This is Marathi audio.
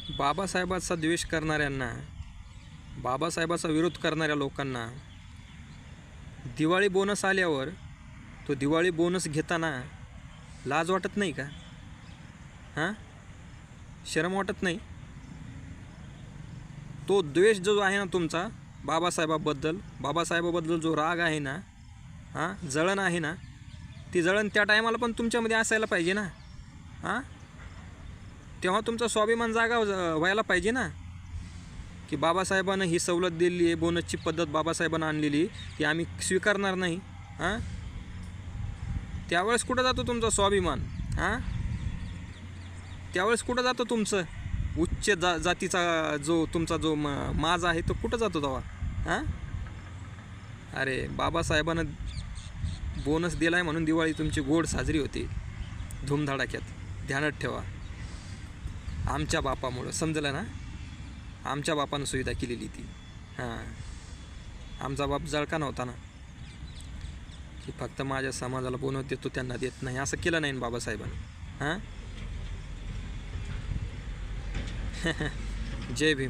बाबासाहेबाचा द्वेष करणाऱ्यांना, बाबासाहेबाचा विरोध करणाऱ्या लोकांना दिवाळी बोनस आल्यावर तो दिवाळी बोनस घेताना लाज वाटत नाही का? हां, शरम वाटत नाही? तो द्वेष जो आहे ना तुमचा बाबासाहेबाबद्दल जो राग आहे ना, हां, जळण आहे ना, ती जळण त्या टायमाला पण तुमच्यामध्ये असायला पाहिजे ना. हां, तेव्हा तुमचा स्वाभिमान जागा व्हायला पाहिजे ना, की बाबासाहेबांनं ही सवलत दिली आहे, बोनसची पद्धत बाबासाहेबांना आणलेली, ती आम्ही स्वीकारणार नाही. हां, त्यावेळेस कुठं जातो तुमचा स्वाभिमान? हां, त्यावेळेस कुठं जातो तुमचं उच्च जातीचा जो तुमचा जो माज आहे तो कुठं जातो तेव्हा? हां, अरे बाबासाहेबांनं बोनस दिला आहे म्हणून दिवाळी तुमची गोड साजरी होती धूमधडाक्यात. ध्यानात ठेवा, आमच्या बापामुळं, समजलं ना, आमच्या बापानं सुविधा केलेली ती. हां, आमचा बाप जळका नव्हता ना, की फक्त माझ्या समाजाला बोनस देतो त्यांना देत नाही, असं केलं नाही ना बाबासाहेबांनी. हां जय भीम.